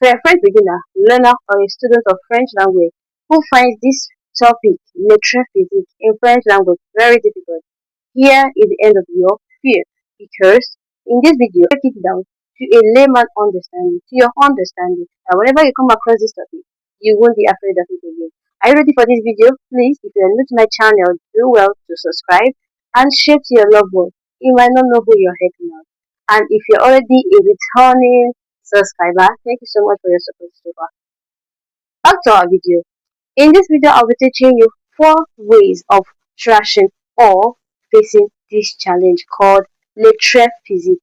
For a French beginner, learner, or a student of French language who finds this topic, Être, Physique, in French language very difficult, here is the end of your fear, because in this video, break it down to a layman understanding, to your understanding, and whenever you come across this topic, you won't be afraid of it again. Are you ready for this video? Please, if you are new to my channel, do well to subscribe and share to your loved ones. You might not know who you're helping out. And if you're already a returning subscriber, thank you so much for your support so far. Back to our video. In this video, I'll be teaching you 4 ways of trashing or facing this challenge called L'Être Physique.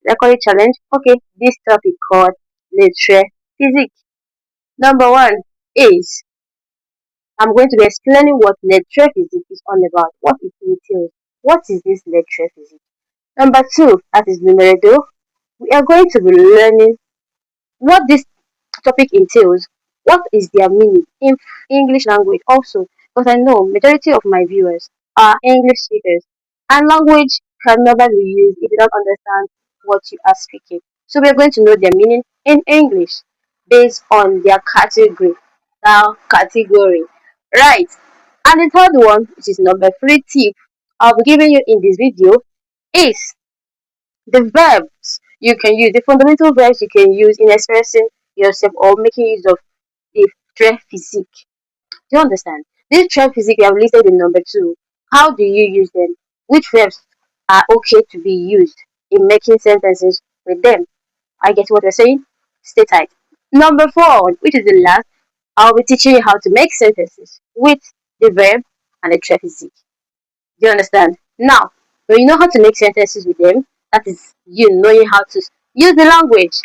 I call it challenge? Okay, this topic called L'Être Physique. Number 1 is I'm going to be explaining what L'Être Physique is all about, what it entails. What is this L'Être Physique? Number 2, that is numero 2, we are going to be learning what this topic entails, what is their meaning in English language also, because I know majority of my viewers are English speakers and language can never be used if you don't understand what you are speaking. So we are going to know their meaning in English based on their category. Right. And the third one, which is number 3 tip I'll be giving you in this video, is the verbs you can use, the fundamental verbs you can use in expressing yourself or making use of the trait physique. Do you understand? This trait physique we have listed in number 2. How do you use them? Which verbs are okay to be used in making sentences with them? I get what you're saying? Stay tight. Number 4, which is the last, I'll be teaching you how to make sentences with the verb and the trait physique. Do you understand? Now, when you know how to make sentences with them, that is you knowing how to use the language.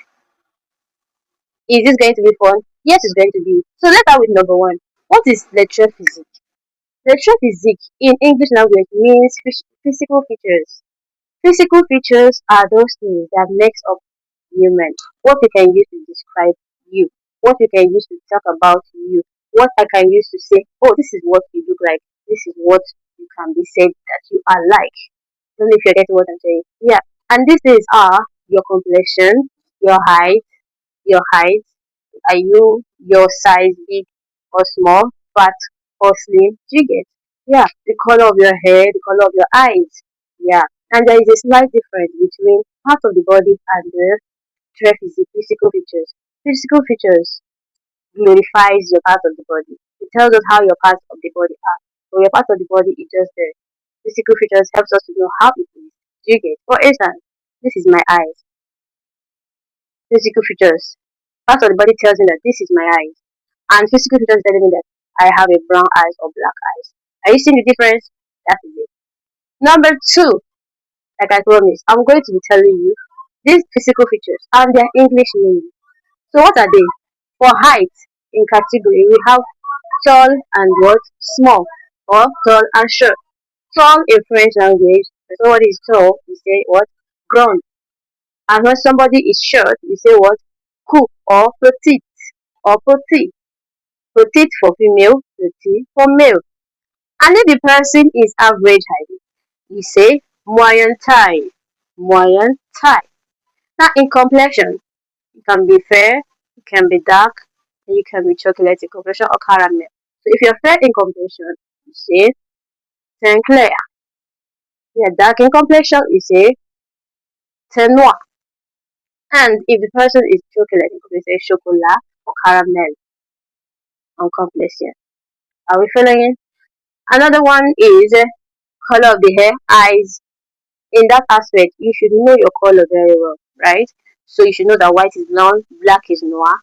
Is this going to be fun? Yes, it's going to be. So let's start with number 1. What is L'Être Physique? L'Être Physique in English language means physical features. Physical features are those things that makes up human. What you can use to describe you. What you can use to talk about you. What I can use to say, oh, this is what you look like. This is what you can be said that you are like. Don't know if you're getting what I'm saying. Yeah. And these things are your complexion, your height, are you your size big or small, fat or slim? Do you get? Yeah, the color of your hair, the color of your eyes. Yeah, and there is a slight difference between part of the body and the physical features. Physical features glorifies your part of the body. It tells us how your parts of the body are. So your part of the body is just there. Physical features helps us to know how it is. Do you get? For instance, this is my eyes. Physical features. Part of the body tells me that this is my eyes. And physical features telling me that I have a brown eyes or black eyes. Are you seeing the difference? That is it. Number 2, like I promised, I'm going to be telling you these physical features and their English meaning. So what are they? For height, in category, we have tall and what? Small, or tall and short. Tall in French language, when somebody is tall, we say what? Grand. And when somebody is short, we say what? Court or petite or petit. Petite for female, petit for male. And if the person is average height, we say moyenne taille. Moyenne taille. Now in complexion, it can be fair, it can be dark, and you can be chocolate in complexion or caramel. So if you're fair in complexion, you say teint clair. If you're dark in complexion, you say teint noir. And if the person is chocolate, you can say chocolat or caramel on complexion. Are we following? Another one is color of the hair, eyes. In that aspect, you should know your color very well, right? So you should know that white is blonde, black is noir,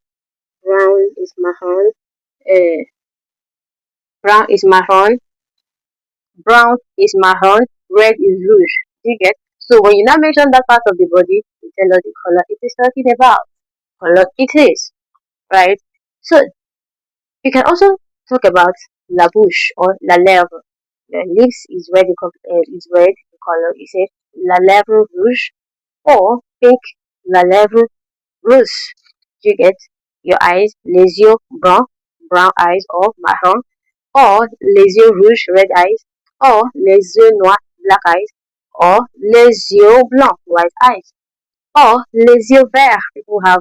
brown is marron, uh, brown is marron, brown is marron, red is rouge. Do you get? So when you now mention that part of the body, you tell us the color it is talking about. Color it is, right? So you can also talk about la bouche or la lèvre. The lips is red, is red in color. You say la lèvre rouge or pink, la lèvre rouge. You get your eyes, les yeux bruns, brown eyes or marron, or les yeux rouges, red eyes, or les yeux noirs, black eyes, or les yeux blancs, white eyes, or les yeux verts, people have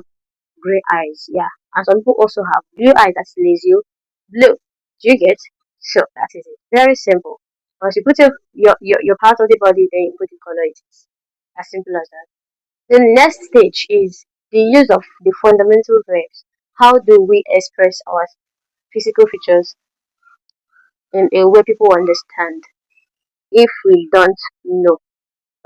gray eyes. Yeah. And some people also have blue eyes, that's les yeux blue. Do you get? So that is it. Very simple. Once you put your part of the body, then you put the color it is. As simple as that. The next stage is the use of the fundamental verbs. How do we express our physical features in a way people understand if we don't know?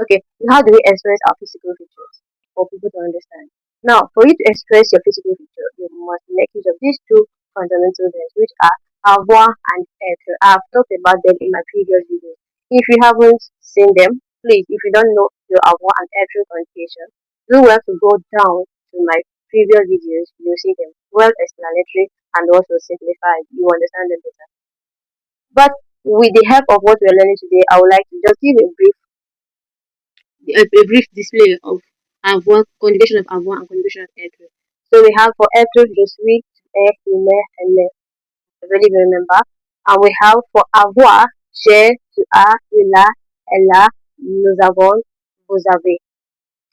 Okay, how do we express our physical features for people to understand? Now, for you to express your physical feature, you must make use of these two fundamental verbs, which are avoir and être. I've talked about them in my previous videos. If you haven't seen them, please, if you don't know the avoir and être conjugation, do well to go down to my previous videos. You'll see them well explanatory and also simplified. You understand them better. But with the help of what we're learning today, I would like to just give a brief display of avoir, conjugation of avoir and conjugation of être. So we have for être, je suis, tu es, il est, elle est. I really remember. And we have for avoir, j'ai, tu as, il a, elle a, nous avons, vous avez.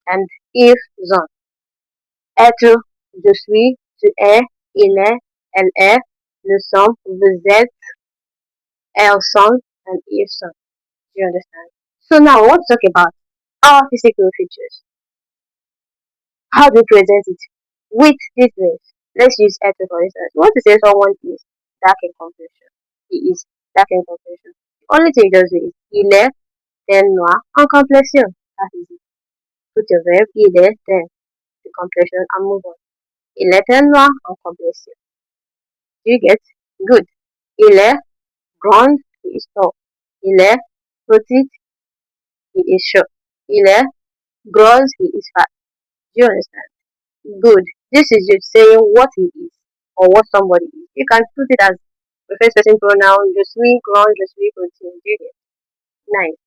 And if zone. Être, je suis, tu es, il est, elle est, nous sommes, vous êtes, elles sont, and ils sont. Do you understand? So now I want to talk about our physical features. How do we present it with these words? Let's use Être for instance. You want to say someone is dark in complexion. He is dark in complexion. The only thing you just do is il est then noir en complexion. That is it. Put your verb il est then the complexion and move on. Il est then noir en complexion. Do you get? Good. Il est grand, he is tall. Il est petit, he is short. Il est gros, he is fat. Do you understand? Good. This is you saying what he is or what somebody is. You can put it as the first person pronoun, je suis grand, je suis petit. Juliet. Nice.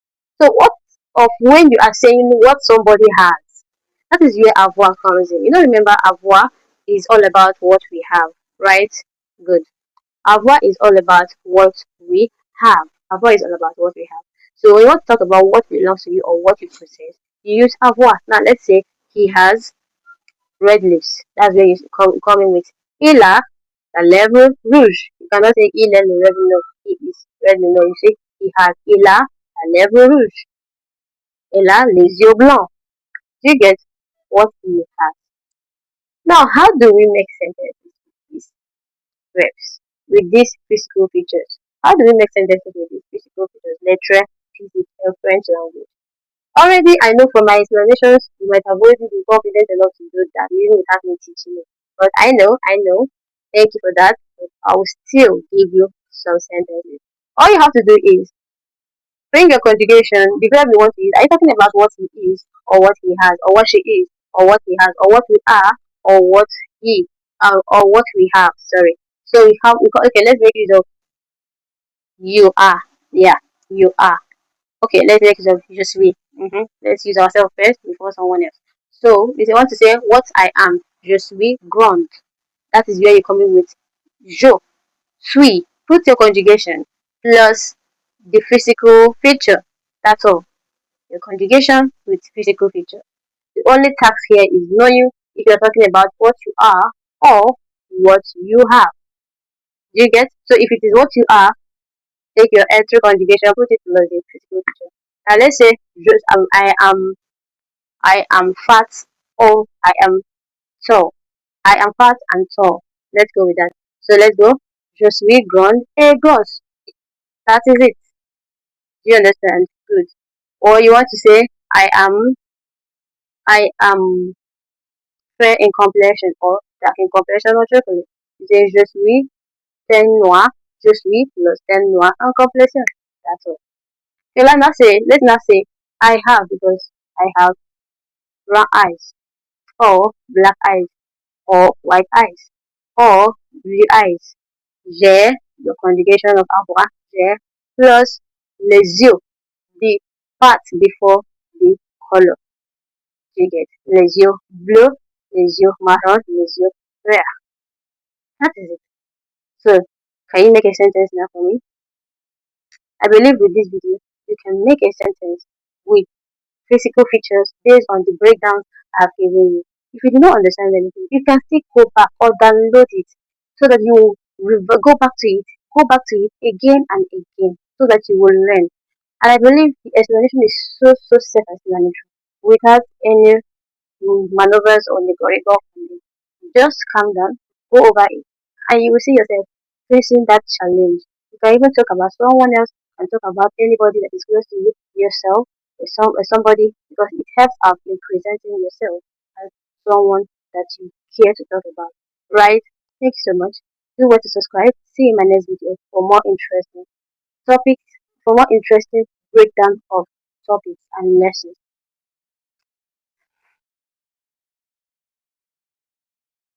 So what of when you are saying what somebody has? That is where avoir comes in. You know, remember avoir is all about what we have, right? Good. Avoir is all about what we have. Avoir is all about what we have. So when you want to talk about what belongs to you or what you possess, you use avoir. Now let's say he has red lips. That's where you come in with. Il a la lèvre rouge. You cannot say il a le lèvre, no. He is red, no. You say he has. Il a la lèvre rouge. Il a les yeux blancs. Do you get what he has? Now, how do we make sentences with these verbs, with these physical features? How do we make sentences with these physical features? Lettre, physique, French language. Already, I know from my explanations, you might have already been confident enough to do that, even without me teaching you. But I know. Thank you for that. But I will still give you some sentences. All you have to do is bring your conjugation, the verb you want to use. Are you talking about what he is, or what he has, or what she is, or what he has, or what we are, or what he, or what we have? Sorry. So okay, let's make use of you are. Yeah, you are. Okay, let's make use of just we. Let's use ourselves first before someone else. So, if you want to say what I am, je suis grande. That is where you're coming with je suis. Put your conjugation plus the physical feature. That's all. Your conjugation with physical feature. The only task here is knowing if you're talking about what you are or what you have. Do you get? So if it is what you are, take your être conjugation, put it plus the physical feature. Now let's say I am fat or I am tall. I am fat and tall. Let's go with that. So let's go. Je suis grande et grosse. That is it. Do you understand? Good. Or you want to say I am fair in complexion or dark in complexion or chocolate. You say je suis teint noir. Je suis plus teint noir en complexion. That's all. Okay, let's not say I have because I have brown eyes or black eyes or white eyes or blue eyes. J'ai, the conjugation of avoir, j'ai, plus les yeux, the part before the color. You get les yeux bleus, les yeux marron, les yeux verts. That is it. So, can you make a sentence now for me? I believe with this video, you can make a sentence with physical features based on the breakdowns I have given you. If you do not understand anything, you can still go back or download it so that you go back to it again and again so that you will learn. And I believe the explanation is so self-explanatory without any maneuvers or negorego. Just calm down, go over it, and you will see yourself facing that challenge. You can even talk about someone else and talk about anybody that is close to you, yourself, or somebody, because it helps out in presenting yourself as someone that you care to talk about. Right? Thank you so much. Do want to subscribe. See you in my next video for more interesting topics, for more interesting breakdown of topics and lessons.